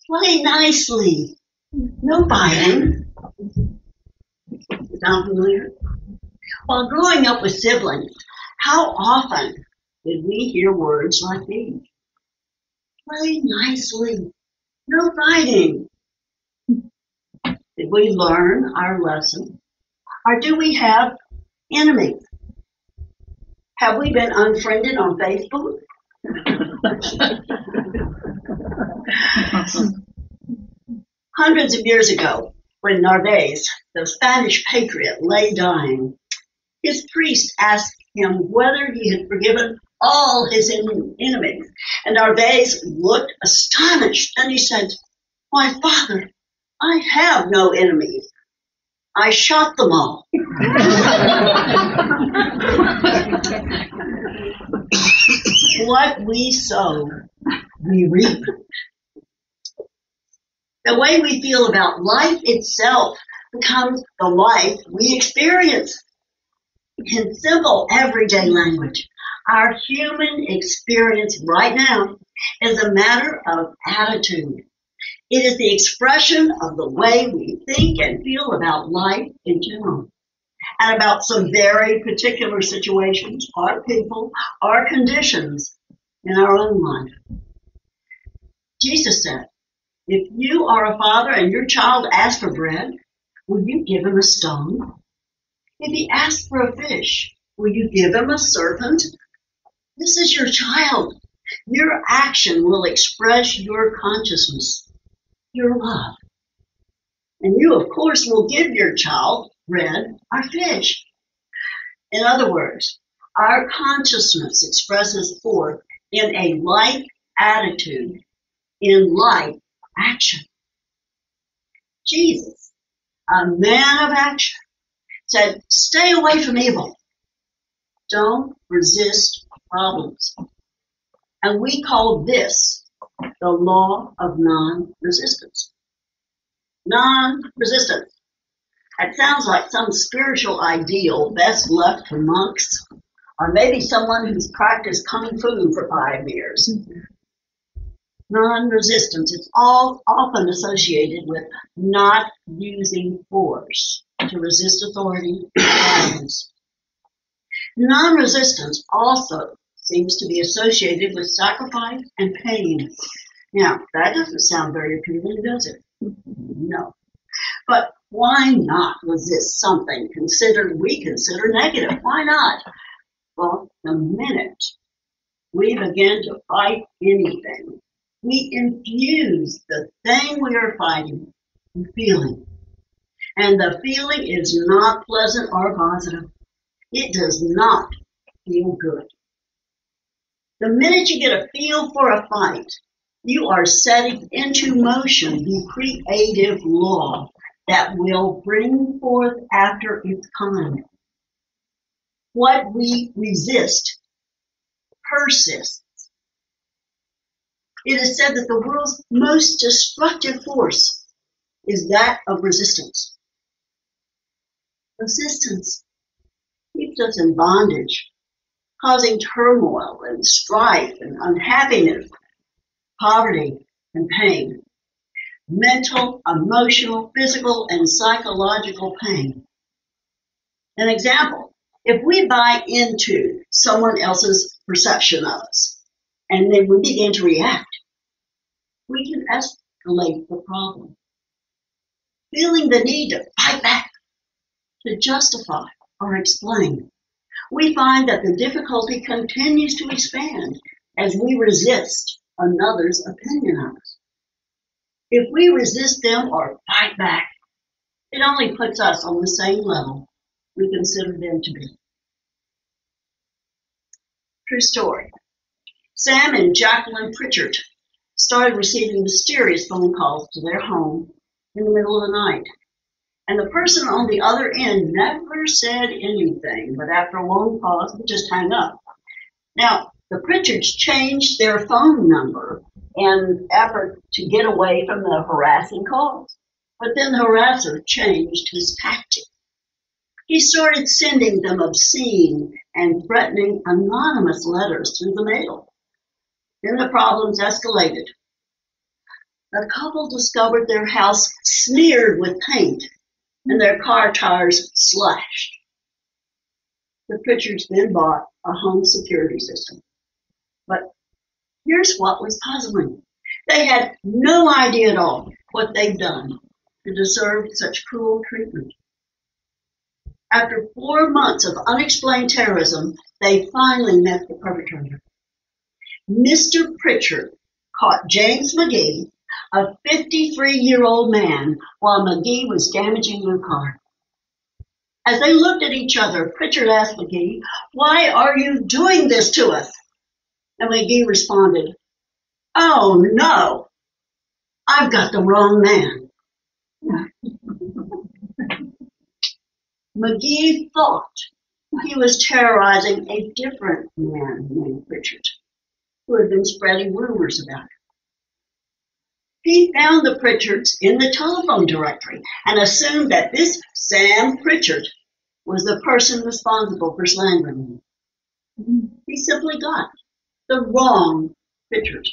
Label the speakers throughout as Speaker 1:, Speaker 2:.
Speaker 1: Play nicely. No biting. Sound familiar? While growing up with siblings, how often did we hear words like these? Play nicely. No fighting. Did we learn our lesson? Or do we have enemies? Have we been unfriended on Facebook? Hundreds of years ago, when Narvaez, the Spanish patriot, lay dying, his priest asked him whether he had forgiven all his enemies. And Narvaez looked astonished and he said, "My father, I have no enemies. I shot them all." What we sow, we reap. The way we feel about life itself becomes the life we experience. In simple, everyday language, our human experience right now is a matter of attitude. It is the expression of the way we think and feel about life in general, and about some very particular situations, or people, or conditions in our own life. Jesus said, "If you are a father and your child asks for bread, will you give him a stone? If he asks for a fish, will you give him a serpent? This is your child. Your action will express your consciousness, your love. And you, of course, will give your child bread or fish." In other words, our consciousness expresses forth in a like attitude, in like action. Jesus, a man of action, said, "Stay away from evil. Don't resist problems." And we call this the law of non-resistance. Non-resistance. That sounds like some spiritual ideal best left to monks, or maybe someone who's practiced kung fu for 5 years. Non-resistance is all often associated with not using force to resist authority and violence. Non-resistance also seems to be associated with sacrifice and pain. Now, that doesn't sound very appealing, does it? No. But why not resist something we consider negative? Why not? Well, the minute we begin to fight anything, we infuse the thing we are fighting with feeling. And the feeling is not pleasant or positive. It does not feel good. The minute you get a feel for a fight, you are setting into motion the creative law that will bring forth after its kind. What we resist persists. It is said that the world's most destructive force is that of resistance. Resistance keeps us in bondage, causing turmoil and strife and unhappiness, poverty and pain, mental, emotional, physical, and psychological pain. An example, if we buy into someone else's perception of us, and then we begin to react, we can escalate the problem. Feeling the need to fight back, to justify or explain, we find that the difficulty continues to expand as we resist another's opinion of us. If we resist them or fight back, it only puts us on the same level we consider them to be. True story. Sam and Jacqueline Pritchard started receiving mysterious phone calls to their home in the middle of the night. And the person on the other end never said anything, but after a long pause, would just hang up. Now, the Pritchards changed their phone number in an effort to get away from the harassing calls. But then the harasser changed his tactic. He started sending them obscene and threatening anonymous letters through the mail. Then the problems escalated. the couple discovered their house smeared with paint and their car tires slashed. The Pritchards then bought a home security system. But here's what was puzzling. They had no idea at all what they'd done to deserve such cruel treatment. After 4 months of unexplained terrorism, they finally met the perpetrator. Mr. Pritchard caught James McGee, a 53-year-old man, while McGee was damaging their car. As they looked at each other, Pritchard asked McGee, "Why are you doing this to us?" And McGee responded, "Oh no, I've got the wrong man." McGee thought he was terrorizing a different man named Pritchard, who had been spreading rumors about him. He found the Pritchards in the telephone directory and assumed that this Sam Pritchard was the person responsible for slandering him. He simply got the wrong Pritchard.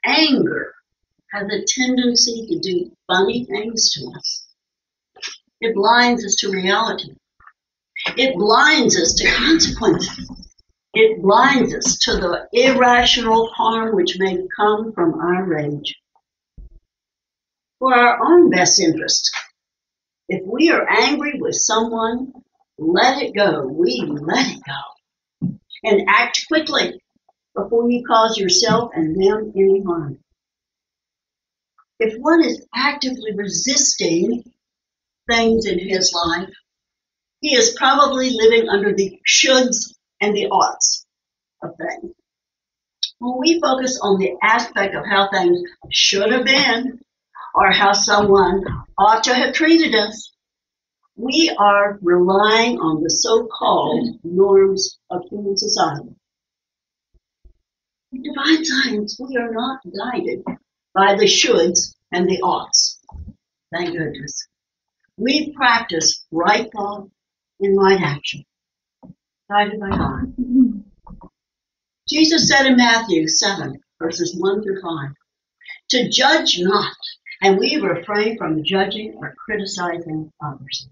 Speaker 1: Anger has a tendency to do funny things to us. It blinds us to reality. It blinds us to consequences. It blinds us to the irrational harm which may come from our rage. For our own best interest, if we are angry with someone, let it go. We let it go. And act quickly before you cause yourself and them any harm. If one is actively resisting things in his life, he is probably living under the shoulds and the oughts of things. When we focus on the aspect of how things should have been or how someone ought to have treated us, we are relying on the so-called norms of human society. In divine science, we are not guided by the shoulds and the oughts. Thank goodness. We practice right thought and right action, guided by God. Jesus said in Matthew 7, verses 1 through 5, "To judge not," and we refrain from judging or criticizing others.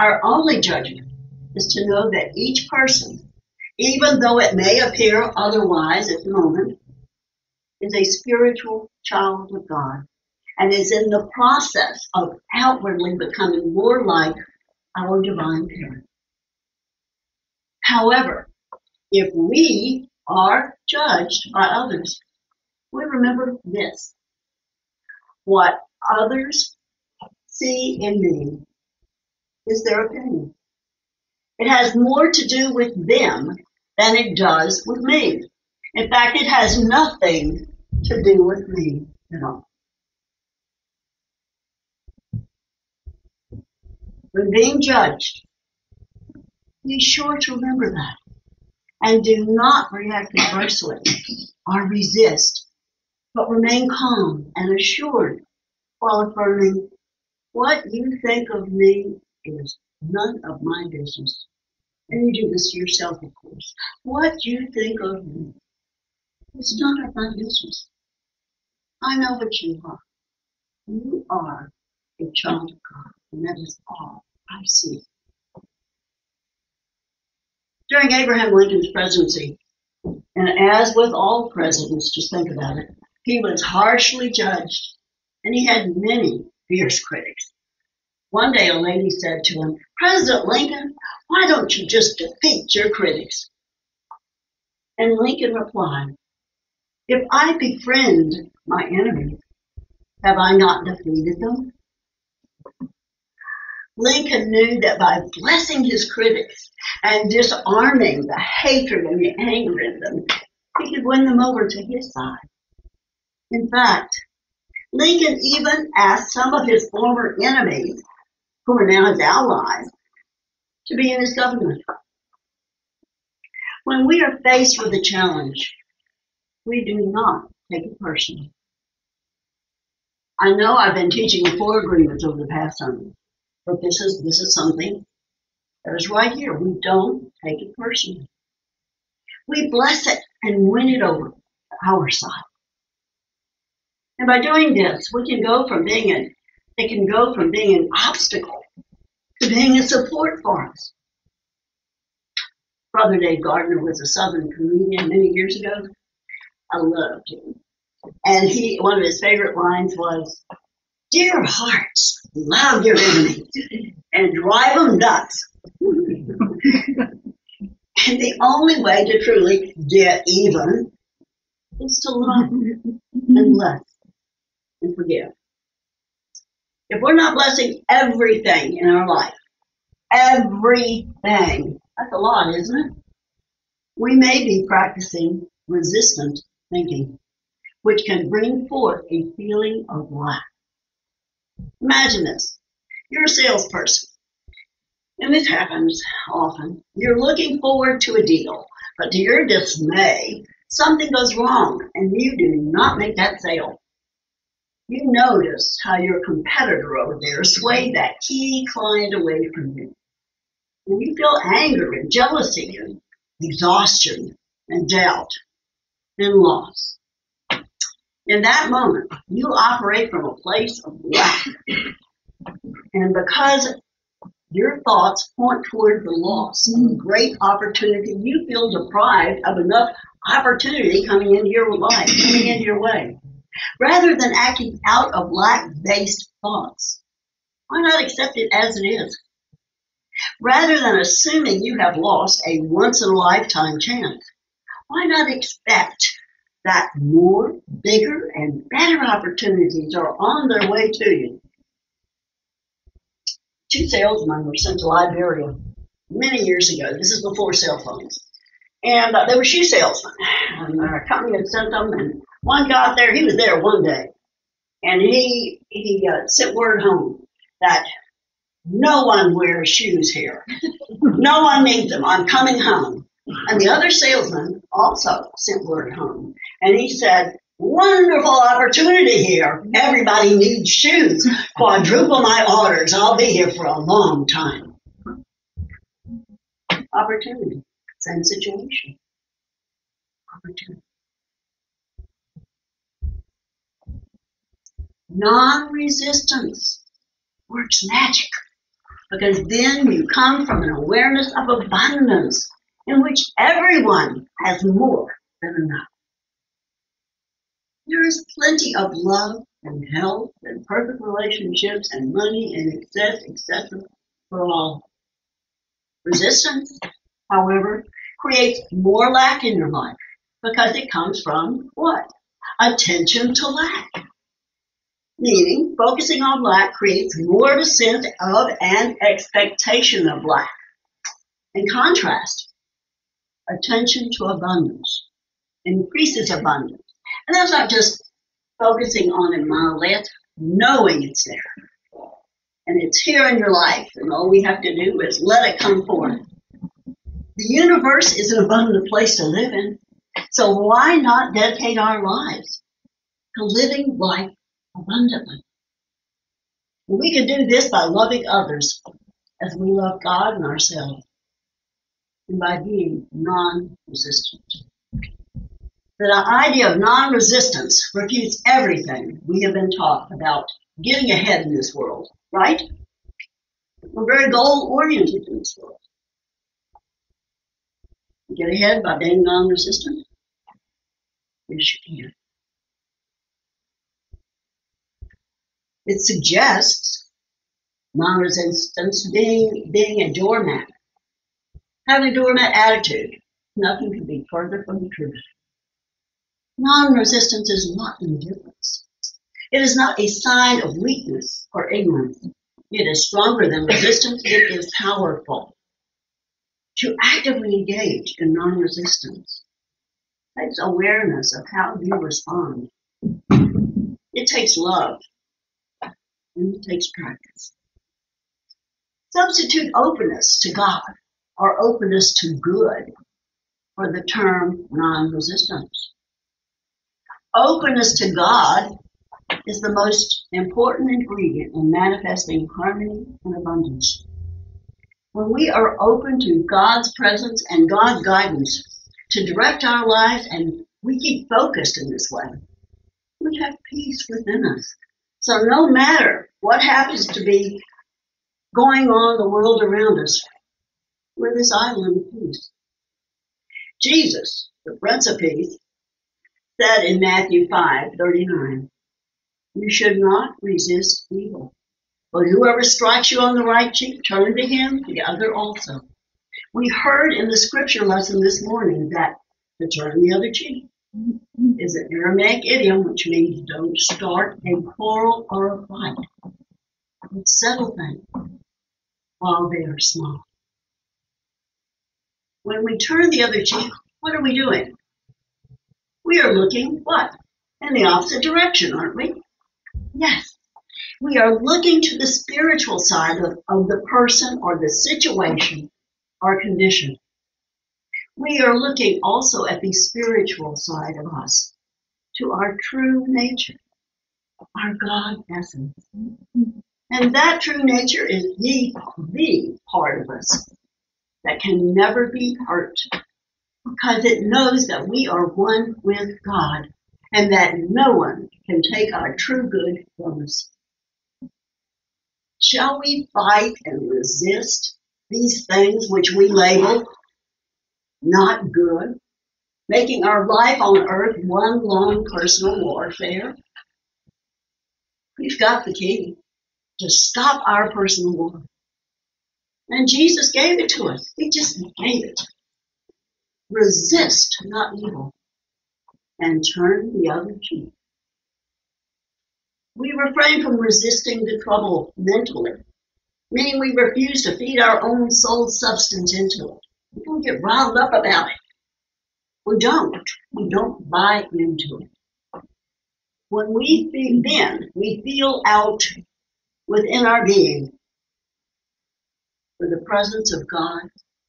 Speaker 1: Our only judgment is to know that each person, even though it may appear otherwise at the moment, is a spiritual child of God and is in the process of outwardly becoming more like our divine parent. However, if we are judged by others, we remember this: what others see in me is their opinion. It has more to do with them than it does with me. In fact, it has nothing to do with me at all. When being judged, be sure to remember that and do not react adversely or resist, but remain calm and assured while affirming, "What you think of me is none of my business." And you do this to yourself, of course. What you think of me is none of my business. I know what you are. You are a child of God, and that is all I see. During Abraham Lincoln's presidency, and as with all presidents, just think about it, he was harshly judged, and he had many fierce critics. One day a lady said to him, "President Lincoln, why don't you just defeat your critics?" And Lincoln replied, "If I befriend my enemies, have I not defeated them?" Lincoln knew that by blessing his critics and disarming the hatred and the anger in them, he could win them over to his side. In fact, Lincoln even asked some of his former enemies, who are now his allies, to be in his government. When we are faced with a challenge, we do not take it personally. I know I've been teaching the 4 agreements over the past summer, but this is something that is right here. We don't take it personally. We bless it and win it over to our side. And by doing this, it can go from being an obstacle to being a support for us. Brother Dave Gardner was a Southern comedian many years ago. I loved him. And one of his favorite lines was, "Dear hearts, love your enemies and drive them nuts." And the only way to truly get even is to love and bless and forgive. If we're not blessing everything in our life, everything, that's a lot, isn't it? We may be practicing resistant thinking, which can bring forth a feeling of lack. Imagine this. You're a salesperson, and this happens often. You're looking forward to a deal, but to your dismay, something goes wrong, and you do not make that sale. You notice how your competitor over there swayed that key client away from you. And you feel anger and jealousy and exhaustion and doubt and loss. In that moment, you operate from a place of lack. And because your thoughts point toward the loss of a great opportunity, you feel deprived of enough opportunity coming into your life, coming into your way. Rather than acting out of lack-based thoughts, why not accept it as it is? Rather than assuming you have lost a once-in-a-lifetime chance, why not expect that more, bigger, and better opportunities are on their way to you? Two salesmen were sent to Liberia many years ago. This is before cell phones. And they were shoe salesmen. And our company had sent them, and one got there. He was there one day. And he sent word home that no one wears shoes here. No one needs them. I'm coming home. And the other salesman also sent word home. And he said, "Wonderful opportunity here. Everybody needs shoes. Quadruple my orders. I'll be here for a long time." Opportunity. Same situation. Opportunity. Non-resistance works magic, because then you come from an awareness of abundance in which everyone has more than enough. There is plenty of love and health and perfect relationships and money and excess, etc. for all. Resistance, however, creates more lack in your life because it comes from what? Attention to lack. Meaning, focusing on lack creates more of a sense of and expectation of lack. In contrast, attention to abundance increases abundance. And that's not just focusing on it mildly, it's knowing it's there. And it's here in your life, and all we have to do is let it come forth. The universe is an abundant place to live in, so why not dedicate our lives to living life abundantly? We can do this by loving others as we love God and ourselves, and by being non-resistant. The idea of non-resistance refutes everything we have been taught about getting ahead in this world, right? We're very goal-oriented in this world. Get ahead by being non-resistant? Yes, you can. It suggests non-resistance being a doormat, having a doormat attitude. Nothing could be further from the truth. Non-resistance is not indifference. It is not a sign of weakness or ignorance. It is stronger than resistance. It is powerful. To actively engage in non-resistance takes awareness of how you respond. It takes love, and it takes practice. Substitute openness to God or openness to good for the term non-resistance. Openness to God is the most important ingredient in manifesting harmony and abundance. When we are open to God's presence and God's guidance to direct our lives, and we keep focused in this way, We have peace within us. So no matter what happens to be going on in the world around us, we're this island of peace. Jesus, the Prince of Peace, said in Matthew 5:39, you should not resist evil. But whoever strikes you on the right cheek, turn to him the other also. We heard in the scripture lesson this morning that to turn the other cheek is an Aramaic idiom, which means don't start a quarrel or a fight. But settle things while they are small. When we turn the other cheek, what are we doing? We are looking what? In the opposite direction, aren't we? Yes. We are looking to the spiritual side of the person or the situation or condition. We are looking also at the spiritual side of us, to our true nature, our God essence. And that true nature is the part of us that can never be hurt, because it knows that we are one with God and that no one can take our true good from us. Shall we fight and resist these things which we label not good, making our life on earth one long personal warfare? We've got the key to stop our personal war. And Jesus gave it to us. He just gave it. Resist not evil and turn the other cheek. We refrain from resisting the trouble mentally, meaning we refuse to feed our own soul substance into it. We don't get riled up about it. We don't buy into it. When we feel out within our being for the presence of God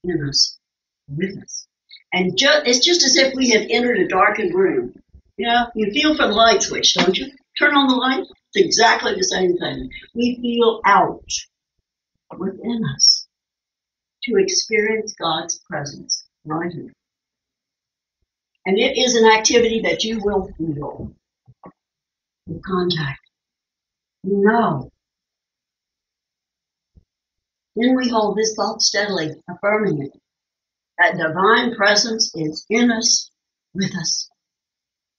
Speaker 1: in us, with us. And it's just as if we had entered a darkened room. You know, you feel for the light switch, don't you? Turn on the light. It's exactly the same thing. We feel out within us to experience God's presence right here. And it is an activity that you will feel in contact. You know. Then we hold this thought steadily, affirming it. That divine presence is in us, with us,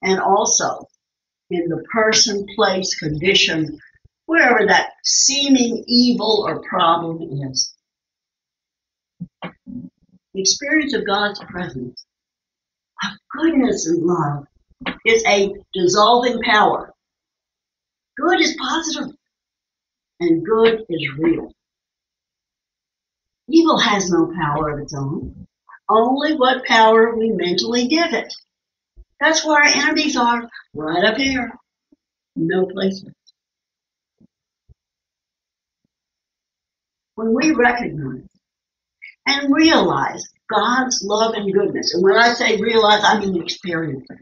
Speaker 1: and also in the person, place, condition, wherever that seeming evil or problem is. The experience of God's presence, of goodness and love, is a dissolving power. Good is positive, and good is real. Evil has no power of its own, only what power we mentally give it. That's where our enemies are, right up here. No place. When we recognize and realize God's love and goodness, and when I say realize, I mean experience it.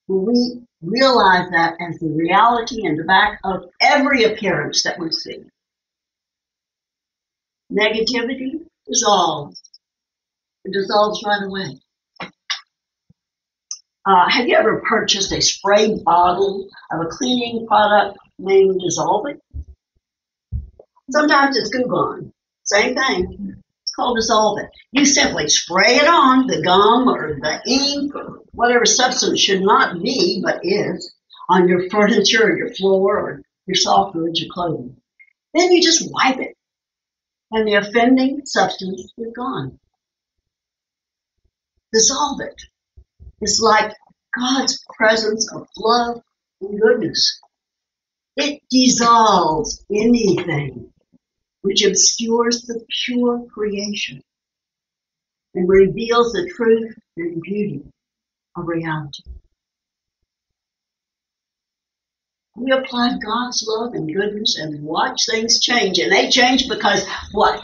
Speaker 1: When we realize that as the reality in the back of every appearance that we see, negativity dissolves. It dissolves right away. Have you ever purchased a spray bottle of a cleaning product named Dissolve It? Sometimes it's Goo Gone. Same thing. It's called Dissolve It. You simply spray it on, the gum or the ink or whatever substance should not be but is, on your furniture or your floor or your soft goods, your clothing. Then you just wipe it, and the offending substance is gone. Dissolve it. It's like God's presence of love and goodness. It dissolves anything which obscures the pure creation and reveals the truth and beauty of reality. We apply God's love and goodness and watch things change. And they change because what?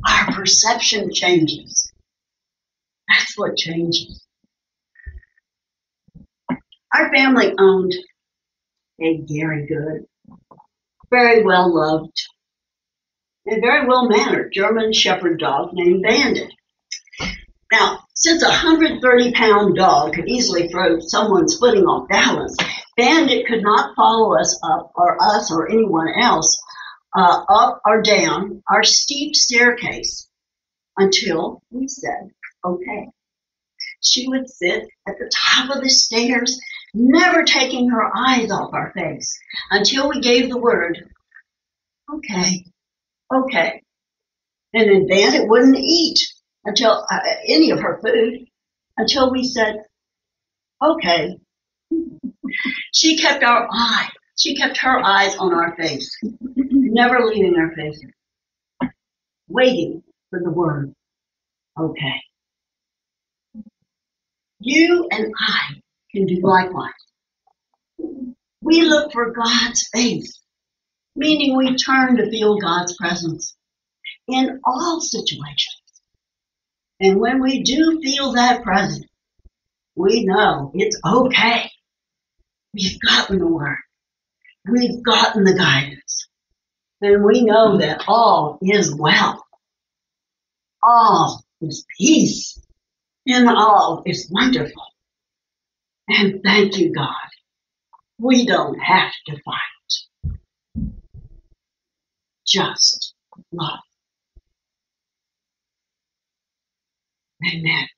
Speaker 1: Our perception changes. That's what changes. Our family owned a very good, very well loved, and very well mannered German Shepherd dog named Bandit. Now, since a 130-pound dog could easily throw someone's footing off balance, Bandit could not follow us up, or us or anyone else, up or down our steep staircase until we said, okay. She would sit at the top of the stairs, never taking her eyes off our face until we gave the word, okay, okay. And then Bandit wouldn't eat until any of her food until we said, okay. She kept her eyes on our face, never leaving our faces, waiting for the word, okay. You and I can do likewise. We look for God's face, meaning we turn to feel God's presence in all situations. And when we do feel that presence, we know it's okay. We've gotten the word. We've gotten the guidance. And we know that all is well. All is peace. And all is wonderful. And thank you, God. We don't have to fight. Just love. Amen.